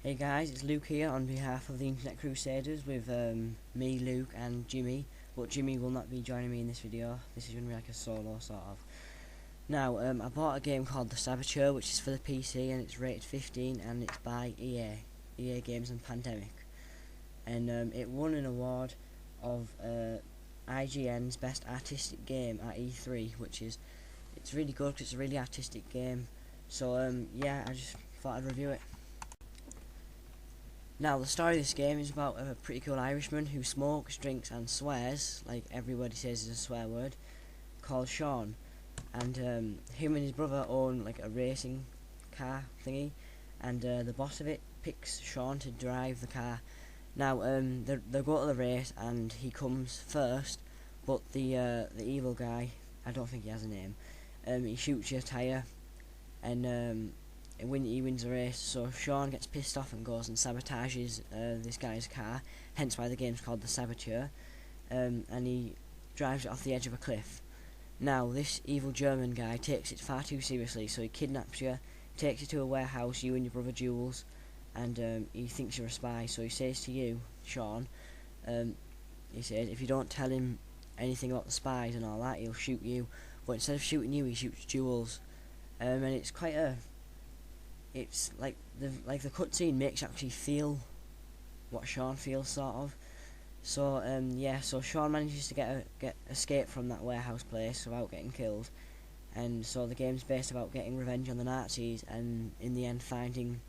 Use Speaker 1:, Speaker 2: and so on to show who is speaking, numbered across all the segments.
Speaker 1: Hey guys, it's Luke here on behalf of the Internet Crusaders with me, Luke and Jimmy, but Jimmy will not be joining me in this video. This is going to be like a solo sort of. Now, I bought a game called the Saboteur, which is for the PC and it's rated 15 and it's by EA Games and Pandemic. And it won an award of IGN's Best Artistic Game at E3, it's really good because it's a really artistic game. So yeah, I just thought I'd review it. Now, the story of this game is about a pretty cool Irishman who smokes, drinks and swears, like every word he says is a swear word, called Sean. And him and his brother own like a racing car thingy, and the boss of it picks Sean to drive the car. Now, they go to the race and he comes first, but the evil guy, I don't think he has a name, he shoots your tyre and he wins the race. So Sean gets pissed off and goes and sabotages this guy's car, hence why the game's called the Saboteur, and he drives it off the edge of a cliff. Now this evil German guy takes it far too seriously, so he kidnaps you, takes you to a warehouse, you and your brother Jules, and he thinks you're a spy. So he says to you, Sean, he says if you don't tell him anything about the spies and all that, he'll shoot you. But instead of shooting you, he shoots Jules, and it's quite it's like the cutscene makes you actually feel what Sean feels, sort of. So yeah, so Sean manages to get escape from that warehouse place without getting killed, and so the game's based about getting revenge on the Nazis, and in the end finding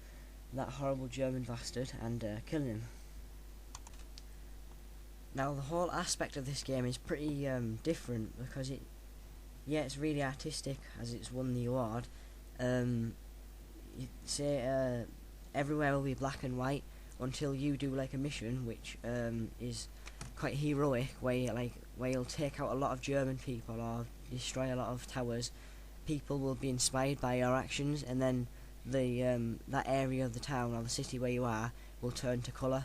Speaker 1: that horrible German bastard and killing him. Now the whole aspect of this game is pretty different because it's really artistic as it's won the award. You say everywhere will be black and white until you do like a mission which is quite heroic, where you'll take out a lot of German people or destroy a lot of towers. People will be inspired by your actions, and then that area of the town or the city where you are will turn to colour.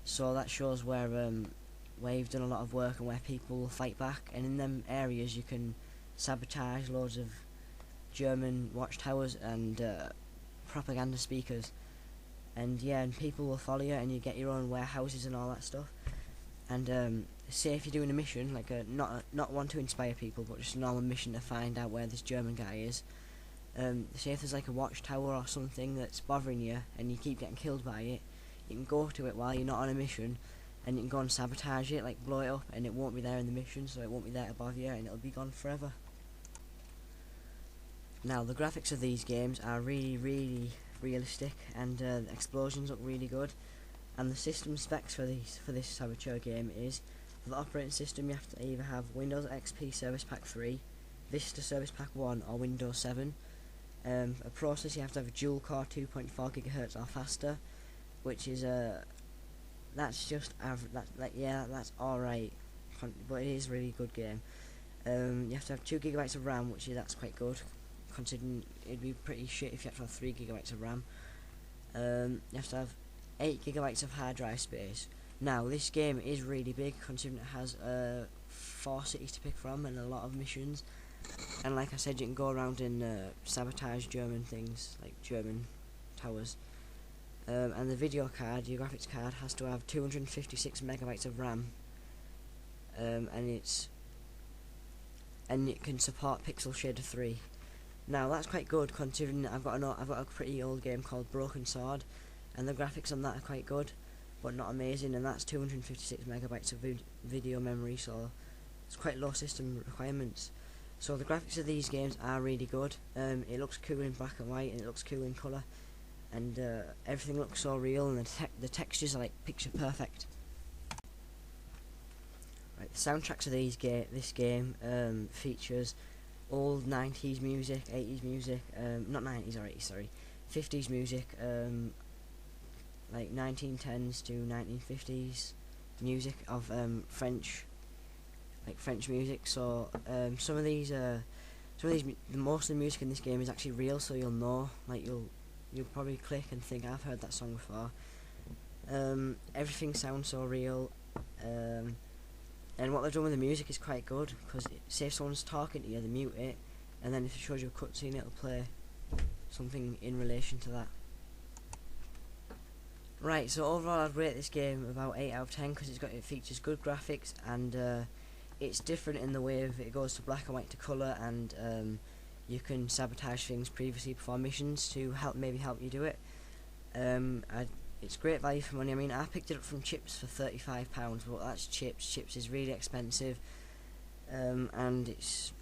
Speaker 1: So that shows where you've done a lot of work and where people will fight back, and in them areas you can sabotage loads of German watchtowers and propaganda speakers, and yeah, and people will follow you, and you get your own warehouses and all that stuff. And say if you're doing a mission, like not one to inspire people, but just a normal mission to find out where this German guy is. Say if there's like a watchtower or something that's bothering you, and you keep getting killed by it, you can go to it while you're not on a mission, and you can go and sabotage it, like blow it up, and it won't be there in the mission, so it won't be there to bother you, and it'll be gone forever. Now the graphics of these games are really realistic, and the explosions look really good. And the system specs for this Saboteur game is, for the operating system you have to either have Windows XP Service Pack 3, Vista Service Pack 1 or Windows 7. A processor you have to have a dual core 2.4 GHz or faster, which is that's just that's alright, but it is a really good game. You have to have 2 GB of RAM, that's quite good, considering it'd be pretty shit if you have to have 3 GB of RAM. You have to have 8 GB of hard drive space. Now this game is really big, considering it has 4 cities to pick from and a lot of missions. And like I said, you can go around and sabotage German things, like German towers. And the video card, your graphics card, has to have 256 MB of RAM. And it can support Pixel Shader 3. Now that's quite good, considering that I've got a pretty old game called Broken Sword, and the graphics on that are quite good, but not amazing, and that's 256 MB of video memory, so it's quite low system requirements. So the graphics of these games are really good. It looks cool in black and white, and it looks cool in colour, and everything looks so real, and the textures are like picture perfect. Right, the soundtracks of this game features old 90s music, 80s music, not 90s or 80s, sorry, 50s music, like 1910s to 1950s music of French music. So some of these most of the music in this game is actually real, so you'll know, like you'll probably click and think I've heard that song before. Everything sounds so real, and what they've done with the music is quite good, because say if someone's talking to you, they mute it, and then if it shows you a cutscene, it'll play something in relation to that. Right, so overall I'd rate this game about 8 out of 10 because it features good graphics, and it's different in the way of it goes to black and white to colour, and you can sabotage things previously before missions to maybe help you do it. It's great value for money. I mean, I picked it up from Chips for £35, but that's Chips. Chips is really expensive, and it's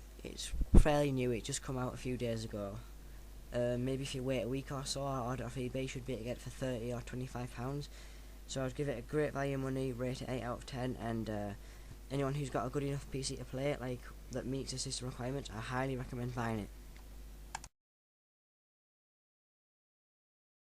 Speaker 1: fairly new. It just come out a few days ago. Maybe if you wait a week or so, or order off eBay, you should be able to get it for £30 or £25. So I'd give it a great value of money, rate it 8 out of 10, and anyone who's got a good enough PC to play it, like that meets the system requirements, I highly recommend buying it.